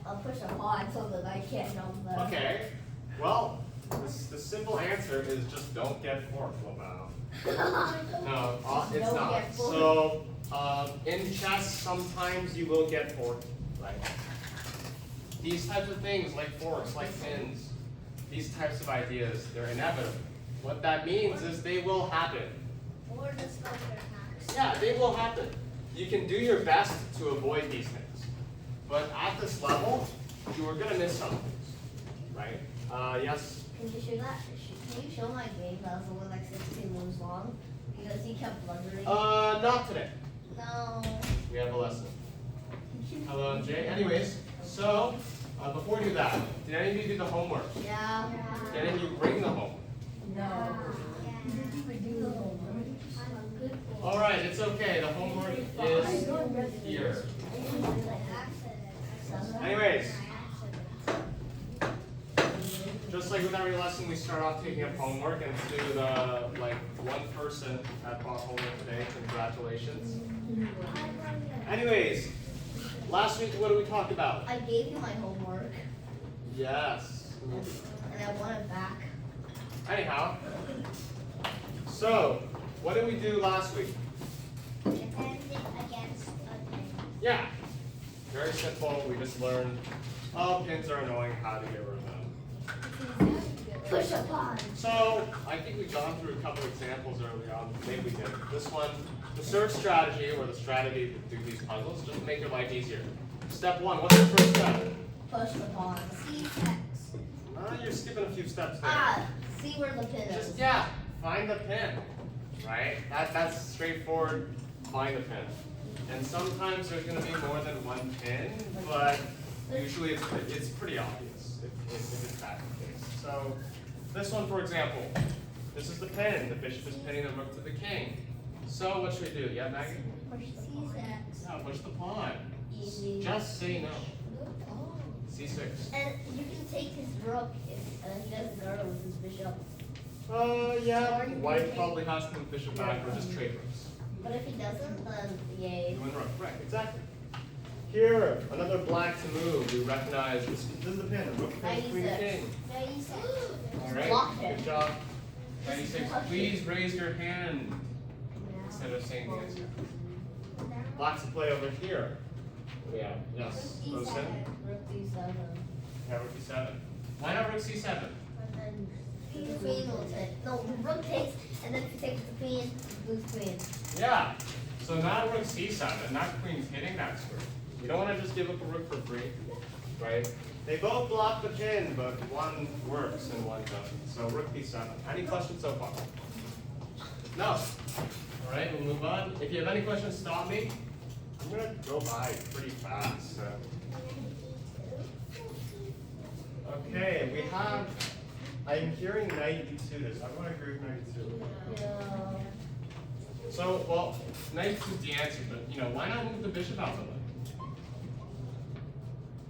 push a pawn so that I can't jump them. Okay. Well, the simple answer is just don't get forked, Lamau. No, it's Don't not. get forked. So, in chess, sometimes you will get forked, right? These types of things, like forks, like pins, these types of ideas, they're inevitable. What that means is they will happen. Or the sculptor hacks. Yeah, they will happen. You can do your best to avoid these things. But at this level, you are going to miss some things, right? Yes? Can you show that? Can you show my game that was only like 16 moves long? Because he kept blundering. Not today. No. We have a lesson. Hello, MJ. Anyways, so before we do that, did any of you do the homework? Yeah. Did any of you bring the homework? No. I'm a good boy. All right, it's okay. The homework is here. Anyways, just like with every lesson, we start off taking up homework, and to the one person that brought homework today, congratulations. Anyways, last week, what did we talk about? I gave you my homework Yes. and I want it back. Anyhow, so what did we do last week? Defending against a thing. Yeah, very simple. We just learned, pins are annoying, how to get rid of them. Push a pawn. So I think we've gone through a couple examples early on. Maybe we did. This one, the search strategy, or the strategy to do these puzzles, just to make your life easier. Step one, what's the first step? Push the pawn. C6. You're skipping a few steps there. See where the pin is. Just, find the pin, right? That's straightforward, find the pin. And sometimes there's going to be more than one pin, but usually it's pretty obvious if it's that case. So this one, for example, this is the pin. The bishop is pinning the rook to the king. So what should we do? Yeah, Maggie? Push the C6. No, push the pawn. Easy. Just say no. Oh. C6. And you can take his rook if he doesn't guard with his bishop. Yeah, white probably has to move bishop back or just trade rooks. But if he doesn't, then yay. You win rook, right, exactly. Here, another black to move. We recognize this is the pin. The rook pin, queen, 96. king. 96. All right, Block it. good job. 96. Please raise your hand instead of saying the answer. Black to play over here. Yeah, yes. Rose in. Rook d7. Yeah, rook c7. Why not rook c7? And then the queen will take. No, the rook takes, and then if he takes the queen, lose queen. Yeah. So now rook c7, not queen's hitting that square. You don't want to just give up a rook for free, right? They both block the pin, but one works and one doesn't. So rook b7. Any questions so far? No. All right, we'll move on. If you have any questions, stop me. I'm gonna go by pretty fast. Okay, we have. I'm hearing knight e2. Does everyone agree with knight e2? Yeah. So, well, knight is the answer, but why not move the bishop out of the way?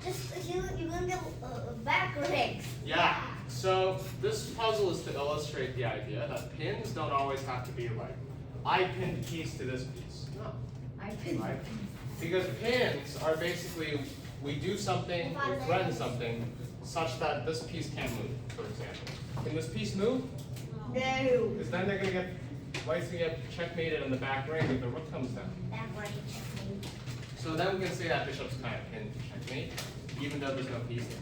Just you're gonna get back legs. Yeah. So this puzzle is to illustrate the idea that pins don't always have to be like, I pinned a piece to this piece. No. I pinned. Right? Because pins are basically, we do something, we threaten something, such that this piece can't move, for example. Can this piece move? No. Because then they're going to get, white's going to get checkmated on the back rank if the rook comes down. Back right checkmate. So then we can say that bishop's kind of pinned to checkmate, even though there's no piece there.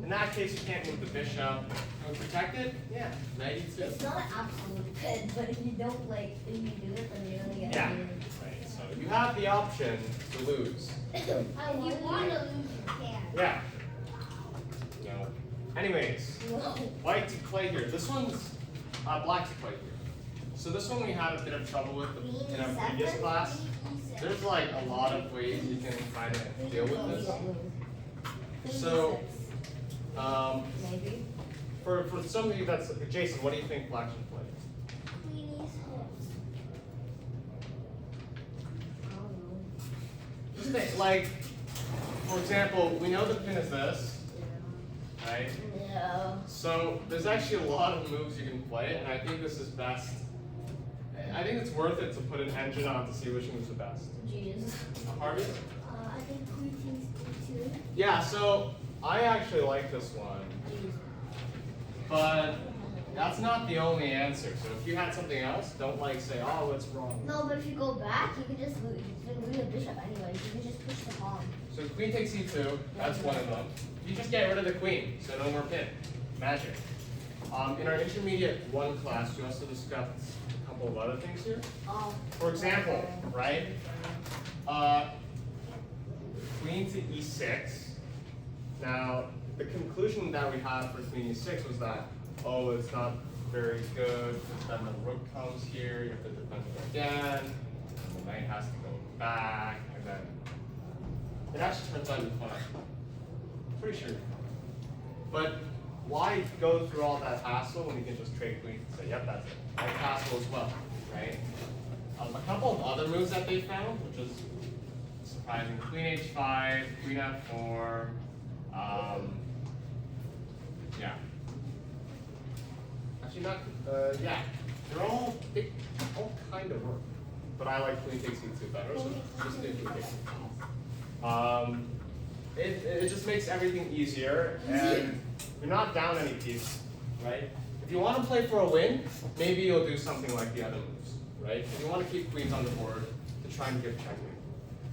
In that case, you can't move the bishop. Are we protected? Yeah, knight e2. It's not an absolute pin, but if you don't if you do it, then you're gonna get. Yeah. Right. So you have the option to lose. If you want to lose, you can. Yeah. No. Anyways, No. white to play here. This one's black to play here. So this one we had a bit of trouble with in our previous class. There's like a lot of ways you can kind of deal with this. So, Maybe. for some of you that's Jason, what do you think black should play? Queen E6. I don't know. Just think, like, for example, we know the pin is this, right? Yeah. So there's actually a lot of moves you can play, and I think this is best. I think it's worth it to put an engine on to see which move's the best. Jeez. Harvey? I think queen takes E2. Yeah, so I actually like this one, but that's not the only answer. So if you had something else, don't like say, oh, what's wrong? No, but if you go back, you can just lose. You can lose a bishop anyway. You can just push the pawn. So queen takes e2, that's one of them. You just get rid of the queen, so no more pin. Magic. In our intermediate 1 class, we also discussed a couple of other things here. Oh. For example, right? Queen to e6. Now, the conclusion that we had for queen e6 was that, oh, it's not very good, because then the rook comes here, you have to defend it again, and the knight has to go back, and then it actually turns out to be fun. Pretty sure. But why go through all that hassle when you can just trade queens and say, yep, that's it. White castle as well, right? A couple of other moves that they found, which is surprising. Queen h5, queen f4, yeah. Actually not, yeah. They all kind of work. But I like queen takes e2 better, so just do queen takes e2. It just makes everything easier, and you're not down any piece, right? If you want to play for a win, maybe you'll do something like the other moves, right? If you want to keep queens on the board to try and get checkmate.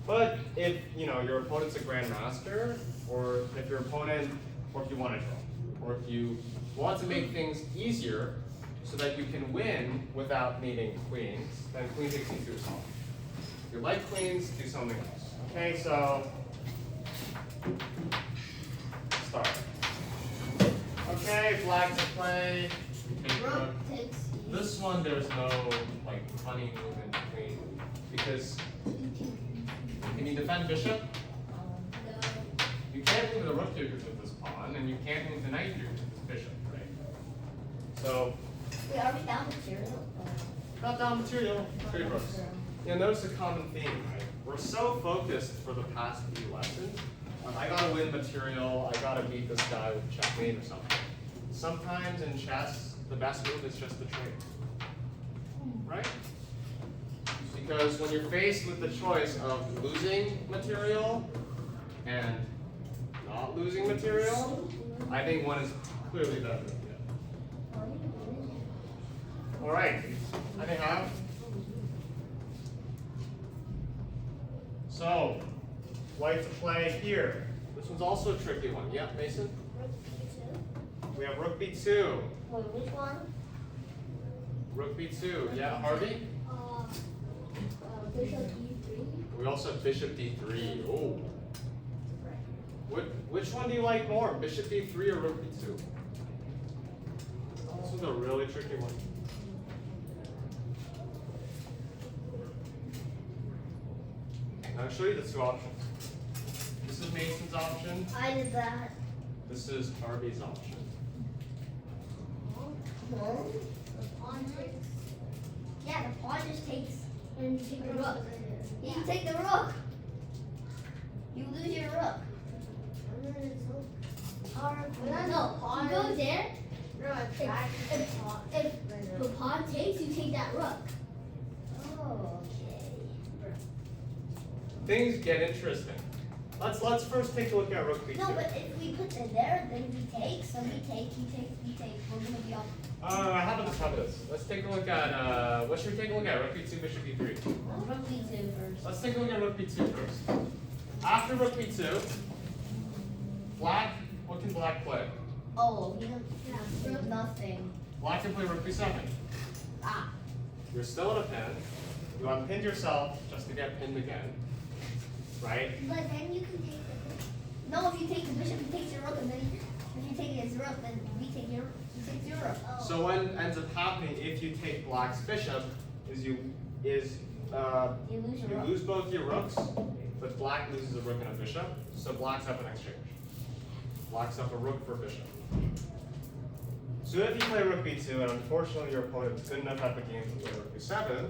But if your opponent's a grandmaster, or if your opponent, or if you want to draw, or if you want to make things easier so that you can win without needing queens, then queen takes e2 is fine. If you like queens, do something else. Okay, so start. Okay, black to play. Take Rook rook. takes This one, there's no funny move in between because can you defend bishop? You can't move the rook here because of this pawn, and you can't move the knight here because of this bishop, right? So Wait, are we down material? not down material, three rooks. You'll notice a common theme, right? We're so focused for the past few lessons. I gotta win material, I gotta beat this guy with checkmate or something. Sometimes in chess, the best move is just the trade. Right? Because when you're faced with the choice of losing material and not losing material, I think one is clearly better. Alright, I think I have. So, white to play here. This one's also a tricky one. Yeah, Mason? We have rook b2. Wait, which one? Rook b2. Yeah, Harvey? Bishop e3. We also have bishop d3. Oh. Which one do you like more? Bishop d3 or rook b2? This one's a really tricky one. I'll show you the two options. This is Mason's option. I did that. This is Harvey's option. No. The pawn takes. Yeah, the pawn just takes. And you take the rook. Yeah. You take the rook. You lose your rook. No, pawn. You go there. If the pawn takes, you take that rook. Oh, okay. Things get interesting. Let's first take a look at rook b2. No, but if we put it there, then we take. So we take. We're gonna be off. How about this? Let's take a look at, what should we take a look at? Rook b2, bishop b3. Rook b2 first. Let's take a look at rook b2 first. After rook b2, black, what can black play? Oh, he doesn't. Nothing. Black can play rook b7. Ah. You're still in a pin. You unpinned yourself just to get pinned again. Right? But then you can take the. No, if you take the bishop, he takes your rook, and then if you take his rook, then we take your. He takes your rook. Oh. So what ends up happening if you take black's bishop is you lose your rook. lose both your rooks, but black loses a rook and a bishop. So black's up in exchange. Black's up a rook for bishop. So if you play rook b2, and unfortunately your opponent is good enough at the game to play rook b7,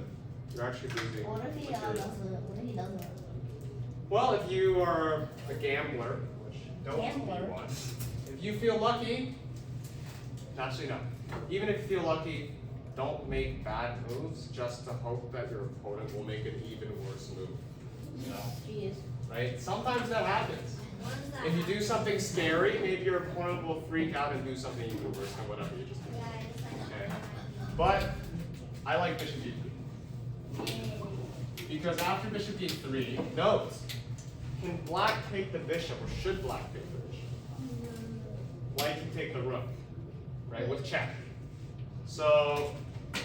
you're actually losing. What if he doesn't? Well, if you are a gambler, which don't Gambler? be one, if you feel lucky, actually no. Even if you feel lucky, don't make bad moves just to hope that your opponent will make an even worse move. You know? Jeez. Right? Sometimes that happens. What is that? If you do something scary, maybe your opponent will freak out and do something even worse than whatever you just did. Yeah, I just like Okay. But I like bishop d3. Because after bishop d3, note, can black take the bishop, or should black take the bishop? White can take the rook, right, with check. So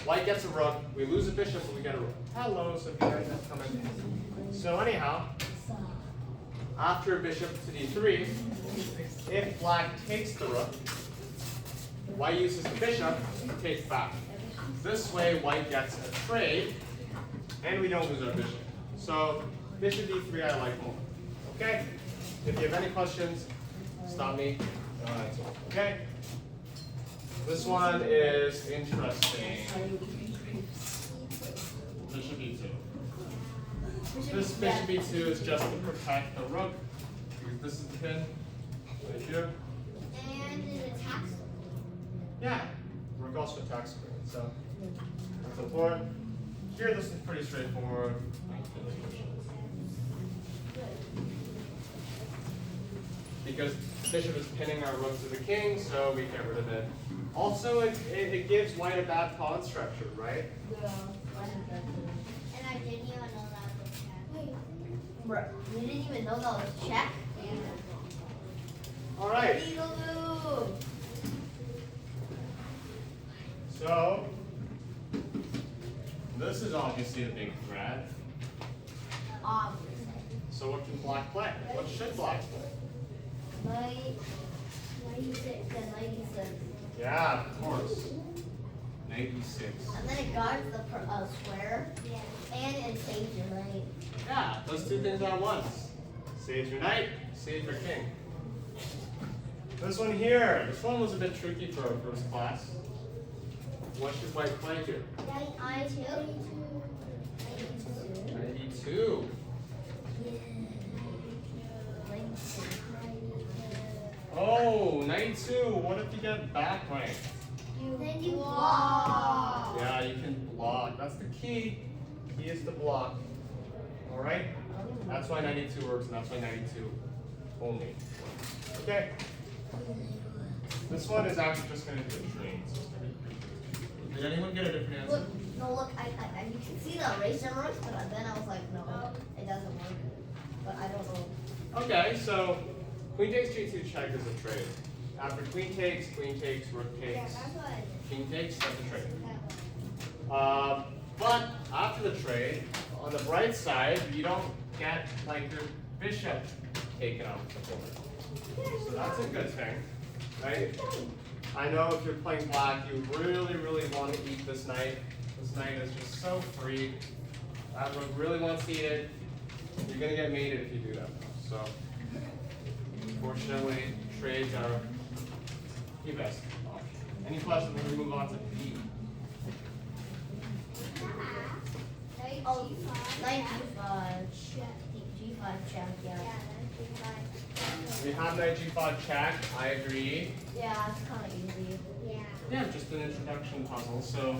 white gets a rook, we lose a bishop, but we get a rook. Hello, Sophia, just come in. So anyhow, after bishop to d3, if black takes the rook, white uses the bishop to take back. This way, white gets a trade, and we don't lose our bishop. So bishop d3 I like more. Okay? If you have any questions, stop me. Okay? This one is interesting. Bishop e2. This bishop e2 is just to protect the rook, because this is the pin right here. And it attacks them. Yeah, rook also attacks queen, so that's important. Here, this is pretty straightforward. Because bishop is pinning our rook to the king, so we get rid of it. Also, it gives white a bad pawn structure, right? And I didn't even know that was check. Bro, you didn't even know that was check? All right. Peekaboo. So this is obviously a big threat. Obviously. So what can black play? What should black play? Knight 96 and 96. Yeah, of course. Knight e6. And then it guards the square. Yeah. And it saves your knight. Yeah, those two things at once. Save your knight, save your king. This one here. This one was a bit tricky for our first class. What should white play here? Knight I2. Knight e2. Oh, knight e2. What if you get back ranked? Then you block. Yeah, you can block. That's the key. Key is to block. All right. That's why knight e2 works, and that's why knight e2 only. Okay. This one is actually just going to do a trade. So it's gonna be pretty good. Did anyone get a different answer? Look, no, look, you can see the erasure marks, but then I was like, no, it doesn't work. But I don't know. Okay, so queen takes g2 check is a trade. After queen takes, rook Yeah, takes, that's what I did. king takes, that's a trade. That But after the trade, on the bright side, you don't get like your bishop taken off the board. So that's a good thing, right? I know if you're playing black, you really, really want to eat this knight. This knight is just so free. That rook really wants to eat it. You're gonna get mated if you do that. So, unfortunately, trades are the best option. Any questions? We're gonna move on to B. Knight Oh, G5. knight g5. Check. G5 check, Yeah, yeah. knight G5. We have knight g5 check. I agree. Yeah, it's kind of easy. Yeah. Yeah, just an introduction puzzle. So,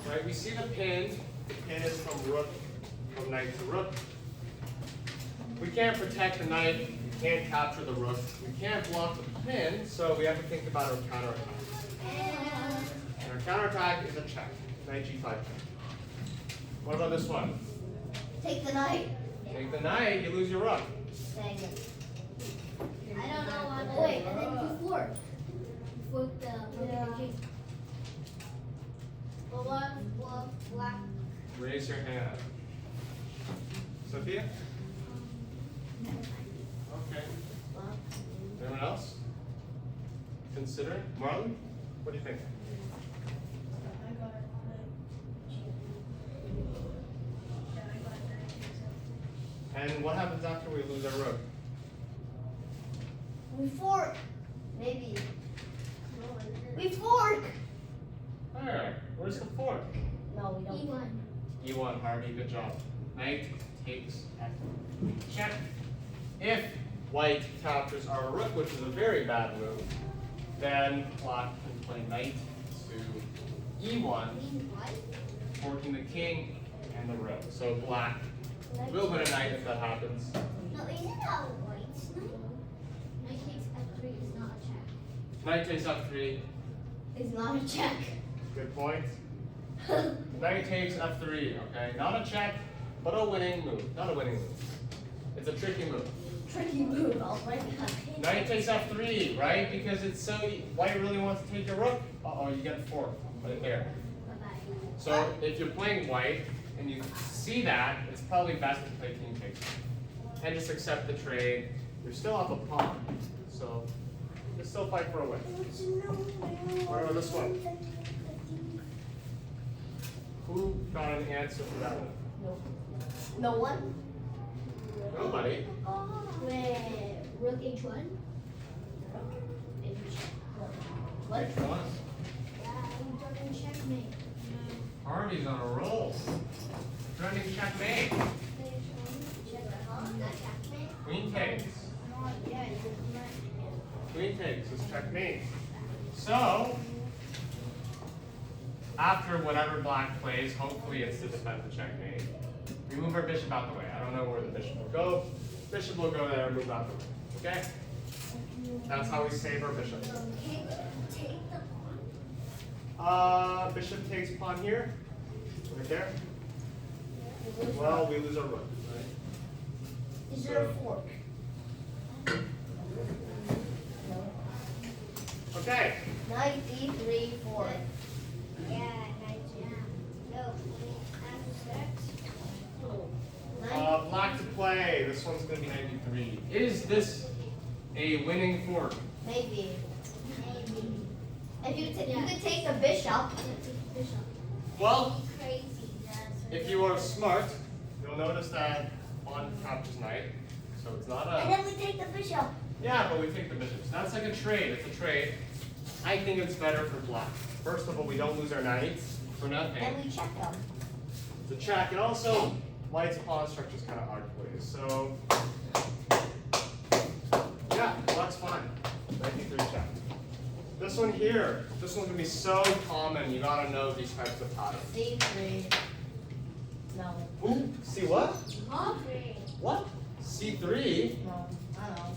right, we see the pin. The pin is from knight to rook. We can't protect the knight. We can't capture the rook. We can't block the pin. So we have to think about our counterattack. And our counterattack is a check. Knight g5 check. What about this one? Take the knight. Take the knight, you lose your rook. Dang it. I don't know what. Oh, wait, and then you fork. You fork the Yeah. But what black? Raise your hand. Sophia? Okay. Anyone else? Consider. Marlon? What do you think? And what happens after we lose our rook? We fork. Maybe. We fork. Alright, where's the fork? No, we don't. E1. E1, Harvey, good job. Knight takes check. If white captures our rook, which is a very bad move, then black can play knight to E1, forking the king and the rook. So black will win a knight if that happens. No, isn't that white knight? Knight takes f3. It's not a check. Good point. Knight takes f3. Okay, not a check, but a winning move. Not a winning move. It's a tricky move. Tricky move, I'll break it. Knight takes f3, right? Because it's so white really wants to take your rook. Uh-oh, you get fork right there. Bye-bye. So if you're playing white and you see that, it's probably best to play king takes. And just accept the trade. You're still up a pawn, so you still fight for a win. What about this one? Who got an answer for that one? No one? Nobody. Wait, rook h1? What? Which one? Yeah, I'm talking checkmate. Harvey's on a roll. Running checkmate. Not checkmate? Queen takes. No, yeah, you can Queen takes is checkmate. So, after whatever black plays, hopefully it's to defend the checkmate. We move our bishop out the way. I don't know where the bishop will go. Bishop will go there and move out the way. Okay? That's how we save our bishop. take the pawn. Bishop takes pawn here. Right there. Well, we lose our rook. Right? Is there a fork? Okay. Knight d3, fork. Yeah, knight, yeah. No, f6. Black to play. This one's going to be 93. Is this a winning fork? Maybe. Maybe. If you could take the bishop. Bishop. Well, Crazy. That's if you are smart, you'll notice that pawn captures knight. So it's not And a... then we take the bishop. Yeah, but we take the bishops. That's like a trade. It's a trade. I think it's better for black. First of all, we don't lose our knights for nothing. And we check them. It's a check. And also, white's pawn structure is kind of hard to play. So, yeah, black's fine. 93 check. This one here, this one's gonna be so common. You gotta know these types of patterns. c3. No. Ooh, see what? Three. What? C3? No. I don't know.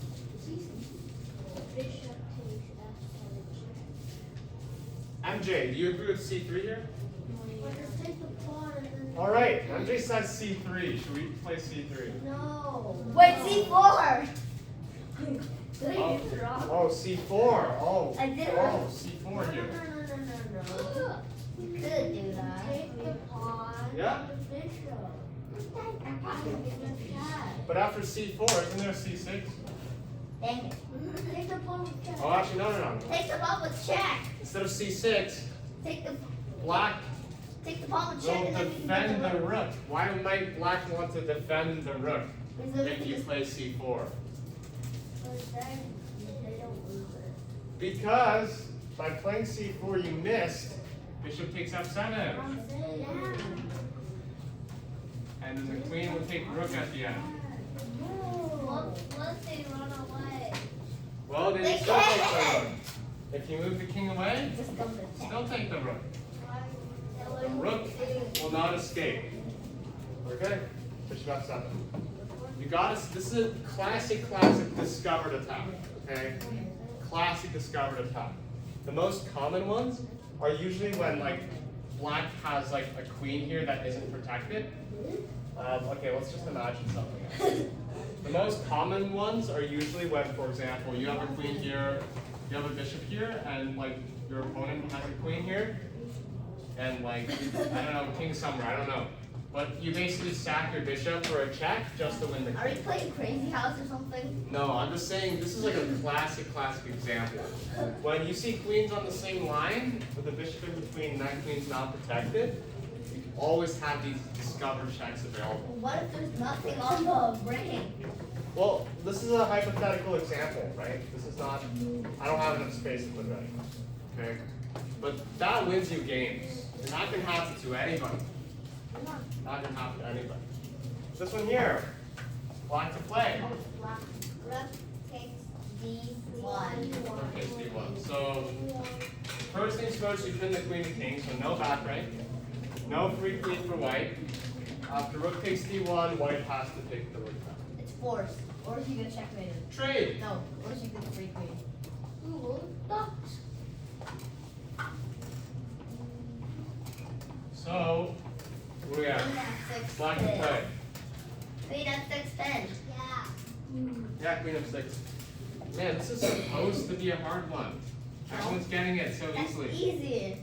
Bishop takes f7 check. MJ, do you agree with C3 here? But just take the pawn and then. All right, MJ says C3. Should we play C3? No. Wait, c4. Oh, C4. Oh, I did it. oh, C4 here. No. You could do that. Take the pawn. Yeah. The bishop. I can get a shot. But after C4, isn't there C6? Dang it. Take the pawn with check. Oh, actually, no. Take the pawn with check. Instead of C6, Take the black pawn with check will and then we can defend get the rook. Why might black want to defend the rook if you play C4? But then they don't lose it. Because by playing C4, you missed. Bishop takes F7. Yeah. And then the queen will take rook at the end. Once they run away. Well, then They you still take the can't. rook. If you move the king away, Just go to check. still take the rook. Why? The rook will not escape. Okay? Bishop F7. You got to, this is a classic discovered attack. Okay? Classic discovered attack. The most common ones are usually when like black has like a queen here that isn't protected. Okay, let's just imagine something else. The most common ones are usually when, for example, you have a queen here, you have a bishop here, and like your opponent has a queen here, and like, I don't know, king somewhere, I don't know. But you basically sack your bishop for a check just to win the Are you king. playing Crazy House or something? No, I'm just saying, this is like a classic example. When you see queens on the same line, with the bishop in between, and that queen's not protected, you always have these discovered checks available. What if there's nothing on the brain? Well, this is a hypothetical example, right? This is not, I don't have enough space to put it anymore, okay? But that wins you games. And that can happen to anybody. Not gonna happen to anybody. This one here, black to play. Rook takes D1. Okay, D1. So, first things first, you pin the queen and king, so no back rank. No free queen for white. After rook takes D1, white has to take the rook back. It's forced. Or is he gonna checkmate it? Trade! No. Or is he gonna free queen? Ooh. ducks. So, what do we have? Queen F6. Black can play. Queen F6 10. Yeah. Yeah, queen of 6. Man, this is supposed to be a hard one. Everyone's getting it so That's easily. easy.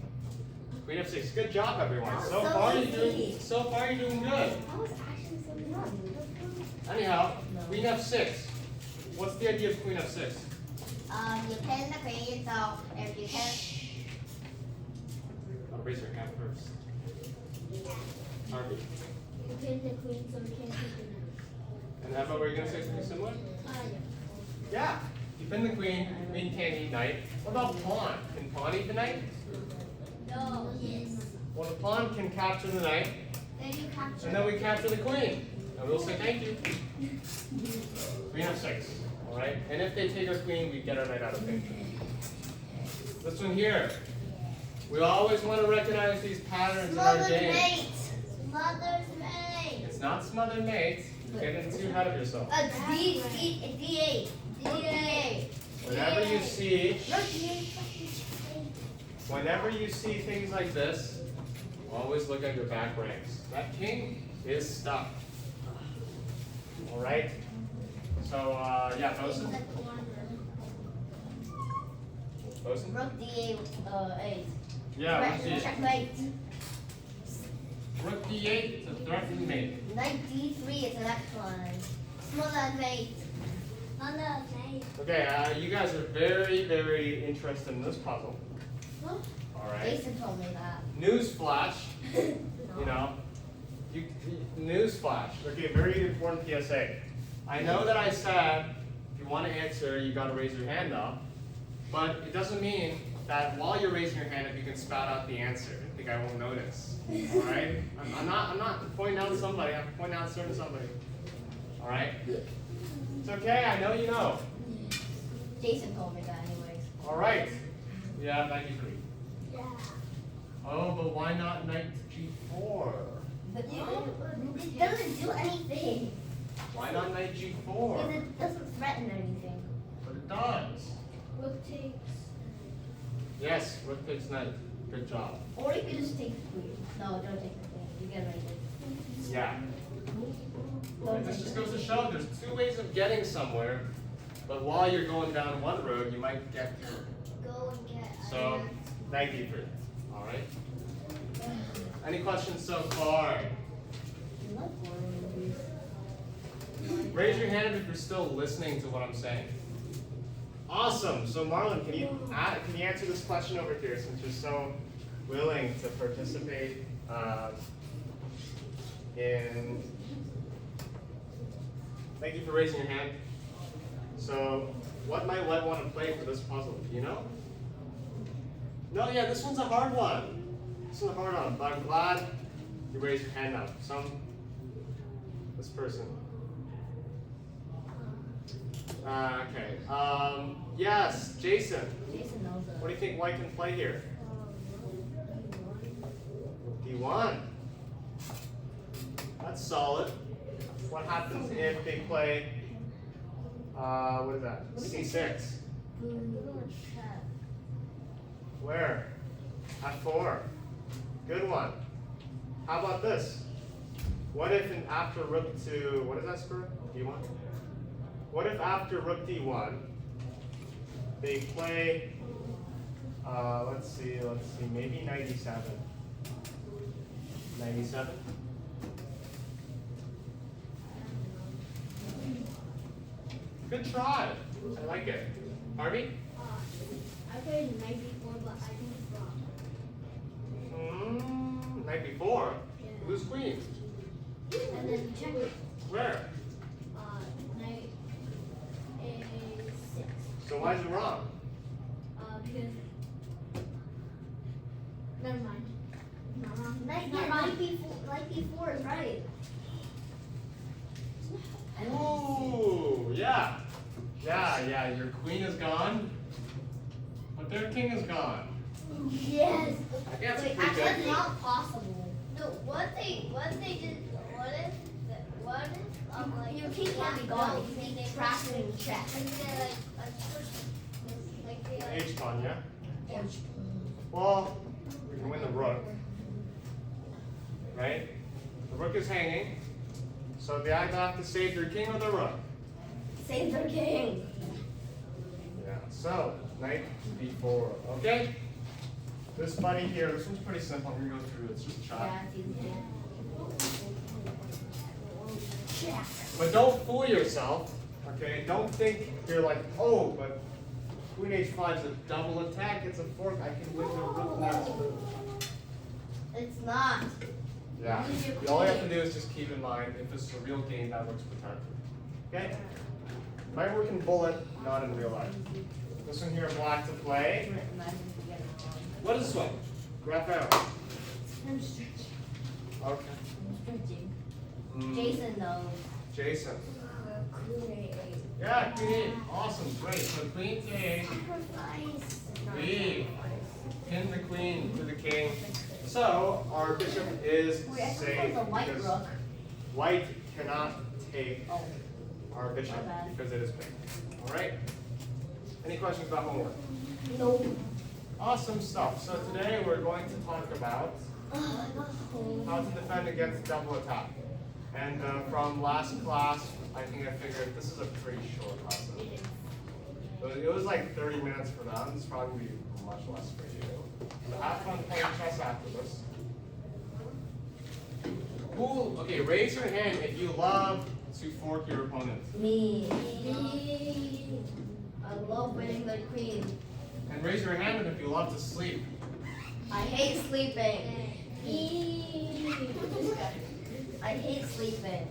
Queen of 6. Good job, everyone. That was So so far, easy. you're doing good. That was actually so fun. Anyhow, queen f6. What's the idea of queen f6? You pin the queen, so if you can. I'll raise your hand first. Harvey. You pin the queen, so you can't take the And Emma, were you going to say something similar? Yeah. You pin the queen can't eat knight. What about pawn? Can pawn eat the knight? No. Yes. Well, the pawn can capture the knight, Then you capture. and then we capture the queen. And we'll say thank you. Queen f6. Alright? And if they take our queen, we get our knight out of picture. This one here. We always want to recognize these patterns in our Mother's game. mate. Mother's mate. It's not smothered mate. You're getting too ahead of yourself. D8. D8. Whenever you see No, D8. Whenever you see things like this, always look at your back ranks. That king is stuck. All right. So yeah, Bosun. Bosun. Rook D8. 8. Yeah, rook d8. Checkmate. Rook d8 to threaten mate. Knight D3 is the next one. Smaller mate. Mother's mate. Okay, you guys are very, very interested in this puzzle. Huh? All right. Jason told me that. News flash. You know. News flash. Okay, very important PSA. I know that I said if you want to answer, you got to raise your hand up, but it doesn't mean that while you're raising your hand, if you can spout out the answer, I think I won't notice. All right? I'm not pointing out somebody. I'm pointing out certain somebody. All right? It's okay. I know you know. Jason told me that anyways. All right. Yeah, 93. Yeah. Oh, but why not knight g4? But it doesn't do anything. Why not knight Because g4? it doesn't threaten anything. But it does. Rook takes. Yes, rook takes knight. Good job. Or you could just take the queen. No, don't take the queen. You get right. Yeah. And this just goes to show there's two ways of getting somewhere, but while you're going down one road, you might get Go and get. so knight d3. All right. Any questions so far? I love horror movies. Raise your hand if you're still listening to what I'm saying. Awesome. So Marlon, can you answer this question over here since you're so willing to participate in? Thank you for raising your hand. So, what might White want to play for this puzzle? Do you know? No, yeah, this one's a hard one. This one's a hard one, but I'm glad you raised your hand up. This person. Okay. Yes, Jason. Jason knows that. What do you think White can play here? D1. That's solid. What happens if they play, what is that? C6. Where? F4. Good one. How about this? What if after rook to, what is that square? D1? What if after rook D1, they play, let's see, maybe 97. 97? Good try. I like it. Harvey? I played knight before, but I think it's wrong. Night before? Yeah. Who's queen? And then check it. Where? Knight A6. So why is it wrong? Because. Never mind. Not wrong. Knight Not wrong. B4 is right. Ooh, yeah. Yeah, your queen is gone, but their king is gone. Yes. I think that's Wait, pretty actually, good. that's not possible. No, what they did, what if, like, Your king can't be gone. no, You they can trash it in check. and they like push, like they like. pawn, yeah? Well, we can win the rook. Right? The rook is hanging. So they either have to save their king or the rook. Save their king. Yeah, so knight b4. Okay? This buddy here, this one's pretty simple. I'm gonna go through it. It's just chat. Yeah, it's easy. Check. But don't fool yourself. Okay? Don't think you're like, oh, but queen h5 is a double attack. It's a fork. I can win the rook next move. It's not. Yeah. All you have to do is just keep in mind if this is a real game, that looks protected. Okay? Might work in bullet, not in real life. This one here, black to play. What is this one? Raphael. I'm stretching. Okay. I'm stretching. Mm, Jason knows. Jason. Queen. Yeah, queen 8. Awesome, great. So queen to 8. Sacrifice. Leave. Pin the queen to the king. So our bishop is Wait, I thought it safe was a white because rook. white cannot take Oh. our bishop My bad. because it is pink. All right. Any questions about homework? No. Awesome stuff. So today we're going to talk about how to defend against double attack. And from last class, I think I figured this is a pretty short lesson. It was like 30 minutes for them. It's probably much less for you. So have fun playing chess after this. Cool. Okay, raise your hand if you love to fork your opponent. Me. I love winning the queen. And raise your hand if you love to sleep. I hate sleeping. I hate sleeping.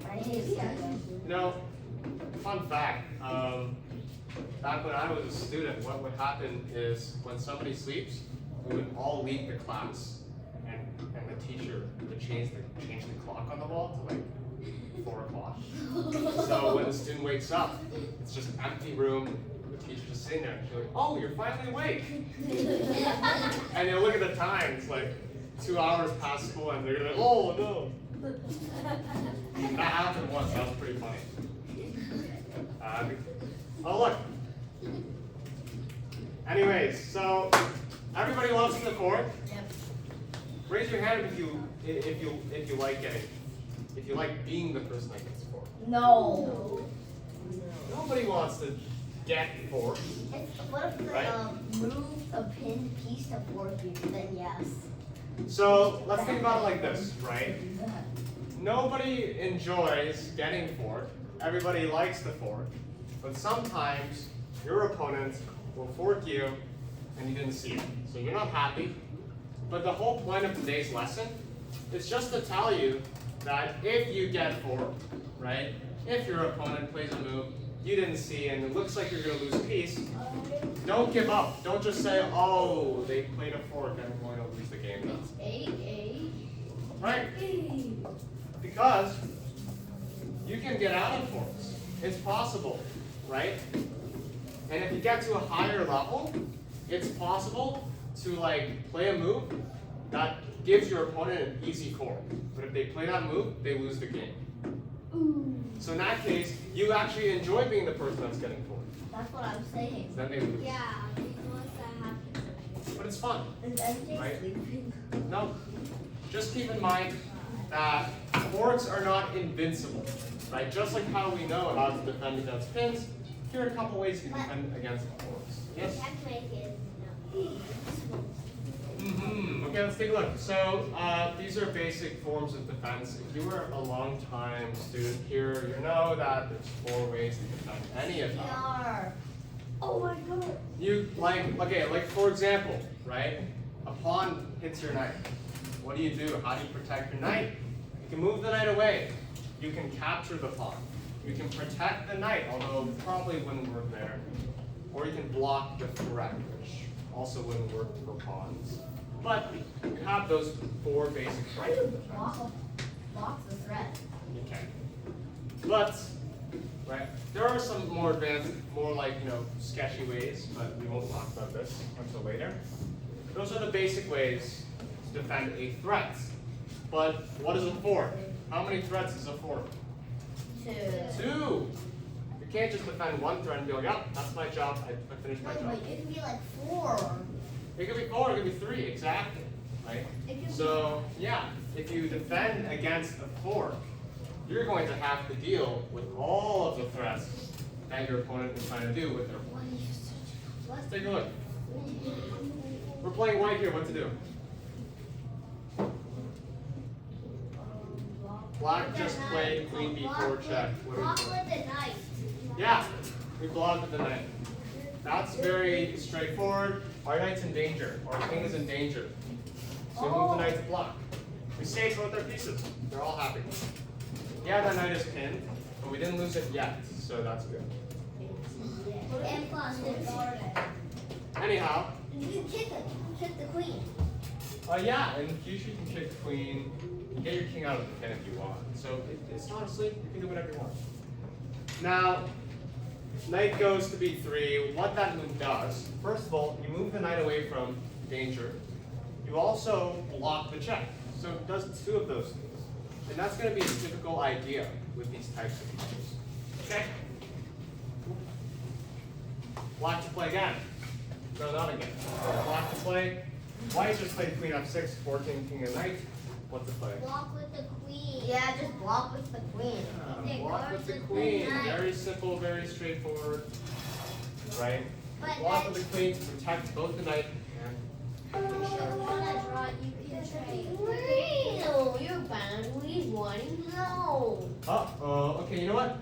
I hate sleeping. You know, fun fact, back when I was a student, what would happen is when somebody sleeps, we would all leave the class and the teacher would change the clock on the wall to like 4 o'clock. So when the student wakes up, it's just an empty room, the teacher's just sitting there and she's like, oh, you're finally awake. And you look at the time, it's like 2 hours past school and they're like, oh no. That happened once, that was pretty funny. Oh look. Anyways, so everybody loves the fork. Yep. Raise your hand if you like being the person that gets forked. No. Nobody wants to get forked. What if Right. move a pinned piece to fork you? Then yes. So let's think about it like this, right? Nobody enjoys getting forked. Everybody likes the fork. But sometimes your opponent will fork you and you didn't see it. So you're not happy. But the whole point of today's lesson is just to tell you that if you get forked, right? If your opponent plays a move you didn't see and it looks like you're going to lose a piece, don't give up. Don't just say, oh, they played a fork, I'm going to lose the game now. Right? Because you can get out of forks. It's possible, right? And if you get to a higher level, it's possible to like play a move that gives your opponent an easy core. But if they play that move, they lose the game. So in that case, you actually enjoy being the person that's getting forked. That's what I'm saying. Then they lose. Yeah, once that happens. But it's fun. Is MJ Right. sleeping? No. Just keep in mind that forks are not invincible. Right? Just like how we know how to defend against pins, here are a couple ways you can defend against forks. Yes? Okay, let's take a look. So these are basic forms of defense. If you were a long time student here, you know that there's 4 ways to defend any of them. Oh my god. You like for example, right? A pawn hits your knight. What do? How do you protect your knight? You can move the knight away. You can capture the pawn. You can protect the knight, although probably wouldn't work there. Or you can block the threat, which also wouldn't work for pawns. But you have those 4 basic forms of defense. Blocks the threat. You can. But right, there are some more advanced, more like sketchy ways, but we won't talk about this until later. Those are the basic ways to defend a threat. But what is a fork? How many threats is a fork? 2. 2. You can't just defend one threat and be like, oh, that's my job, I finished my job. Wait, it can be like 4. It could be 4, it could be 3, exactly, right? It can So, yeah, if you defend against a fork, you're going to have to deal with all of the threats that your opponent is trying to do with their fork. Let's take a look. We're playing white here, what to do? Black just played queen b4 check. What do we Block do? with the knight. Yeah, we block with the knight. That's very straightforward. Our knight's in danger. Our king is in danger. So we move the knight to block. We save both our pieces. They're all happy. Yeah, that knight is pinned, but we didn't lose it yet, so that's good. And plus, Anyhow, you can kick it. Kick the queen. yeah, and usually you can kick the queen, and get your king out of the pin if you want. So it's honestly, you can do whatever you want. Now, knight goes to b3. What that move does, first of all, you move the knight away from danger. You also block the check. So it does 2 of those things. And that's going to be a typical idea with these types of moves. Okay? Black to play again. No, not again. Black to play. White just played queen f6, forking king and knight. What to play? Block with the queen. Yeah, just block with the queen. Okay, Block with the guard queen. knight. Very simple, very straightforward. Right? But Block then, with the queen to protect both the knight and the bishop. when I draw it, you can trade. Queen! Oh, you're bad. Queen one. No. Okay, you know what?